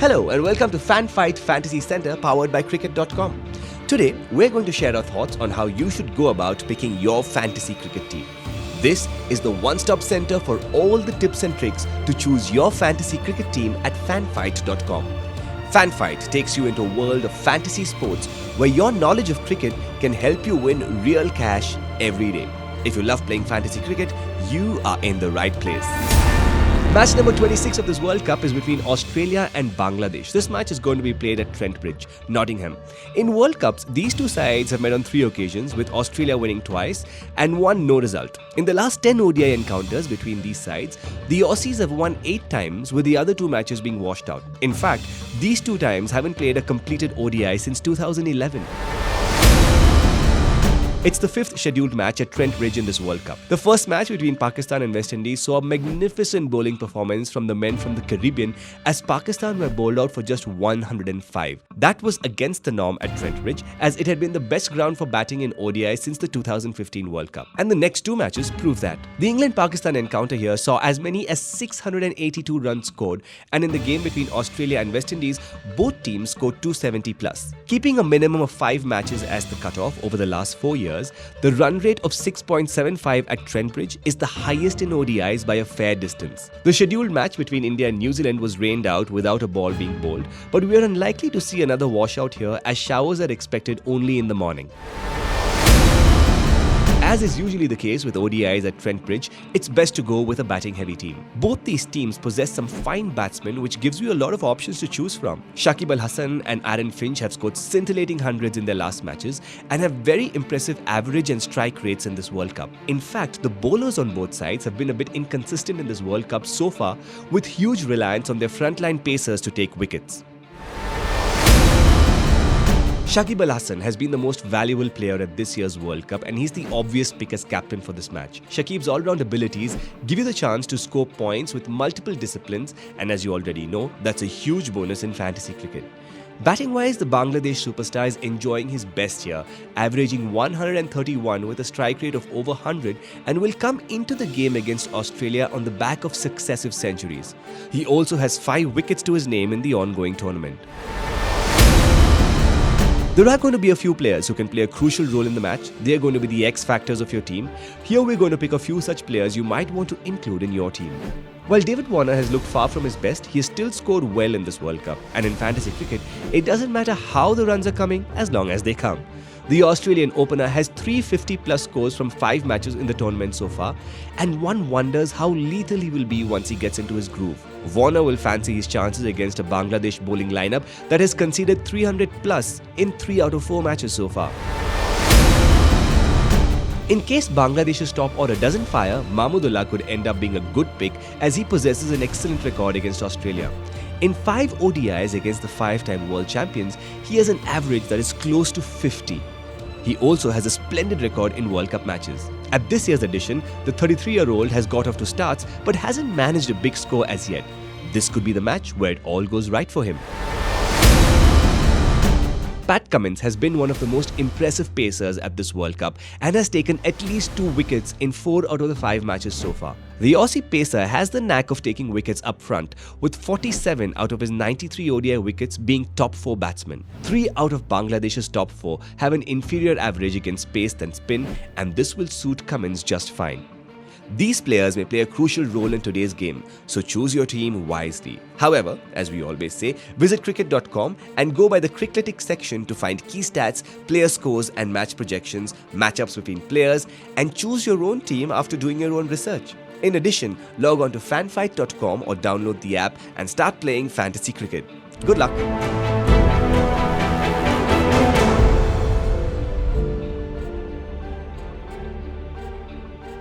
Hello and welcome to FanFight Fantasy Center powered by Cricket.com. Today, we're going to share our thoughts on how you should go about picking your fantasy cricket team. This is the one-stop center for all the tips and tricks to choose your fantasy cricket team at FanFight.com. FanFight takes you into a world of fantasy sports where your knowledge of cricket can help you win real cash every day. If you love playing fantasy cricket, you are in the right place. Match number 26 of this World Cup is between Australia and Bangladesh. This match is going to be played at Trent Bridge, Nottingham. In World Cups, these two sides have met on 3 occasions, with Australia winning twice and one no result. In the last 10 ODI encounters between these sides, the Aussies have won 8 times, with the other 2 matches being washed out. In fact, these 2 times haven't played a completed ODI since 2011. It's the 5th scheduled match at Trent Bridge in this World Cup. The first match between Pakistan and West Indies saw a magnificent bowling performance from the men from the Caribbean as Pakistan were bowled out for just 105. That was against the norm at Trent Bridge, as it had been the best ground for batting in ODI since the 2015 World Cup. And the next 2 matches prove that. The England-Pakistan encounter here saw as many as 682 runs scored, and in the game between Australia and West Indies, both teams scored 270 plus. Keeping a minimum of 5 matches as the cutoff over the last 4 years, the run rate of 6.75 at Trent Bridge is the highest in ODIs by a fair distance. The scheduled match between India and New Zealand was rained out without a ball being bowled, but we are unlikely to see another washout here as showers are expected only in the morning. As is usually the case with ODIs at Trent Bridge, it's best to go with a batting-heavy team. Both these teams possess some fine batsmen, which gives you a lot of options to choose from. Shakib Al Hasan and Aaron Finch have scored scintillating hundreds in their last matches and have very impressive average and strike rates in this World Cup. In fact, the bowlers on both sides have been a bit inconsistent in this World Cup so far, with huge reliance on their frontline pacers to take wickets. Shakib Al Hasan has been the most valuable player at this year's World Cup, and he's the obvious pick as captain for this match. Shakib's all-round abilities give you the chance to score points with multiple disciplines, and as you already know, that's a huge bonus in fantasy cricket. Batting-wise, the Bangladesh superstar is enjoying his best here, averaging 131 with a strike rate of over 100, and will come into the game against Australia on the back of successive centuries. He also has 5 wickets to his name in the ongoing tournament. There are going to be a few players who can play a crucial role in the match. They are going to be the X factors of your team. Here we're going to pick a few such players you might want to include in your team. While David Warner has looked far from his best, he has still scored well in this World Cup. And in fantasy cricket, it doesn't matter how the runs are coming as long as they come. The Australian opener has 350 plus scores from 5 matches in the tournament so far, and one wonders how lethal he will be once he gets into his groove. Warner will fancy his chances against a Bangladesh bowling lineup that has conceded 300 plus in 3 out of 4 matches so far. In case Bangladesh's top order doesn't fire, Mahmudullah could end up being a good pick, as he possesses an excellent record against Australia. In 5 ODIs against the 5-time world champions, he has an average that is close to 50. He also has a splendid record in World Cup matches. At this year's edition, the 33-year-old has got off to starts but hasn't managed a big score as yet. This could be the match where it all goes right for him. Pat Cummins has been one of the most impressive pacers at this World Cup and has taken at least 2 wickets in 4 out of the 5 matches so far. The Aussie pacer has the knack of taking wickets up front, with 47 out of his 93 ODI wickets being top 4 batsmen. 3 out of Bangladesh's top 4 have an inferior average against pace than spin, and this will suit Cummins just fine. These players may play a crucial role in today's game, so choose your team wisely. However, as we always say, visit Cricket.com and go by the Crickletics section to find key stats, player scores and match projections, matchups between players, and choose your own team after doing your own research. In addition, log on to fanfight.com or download the app and start playing fantasy cricket. Good luck!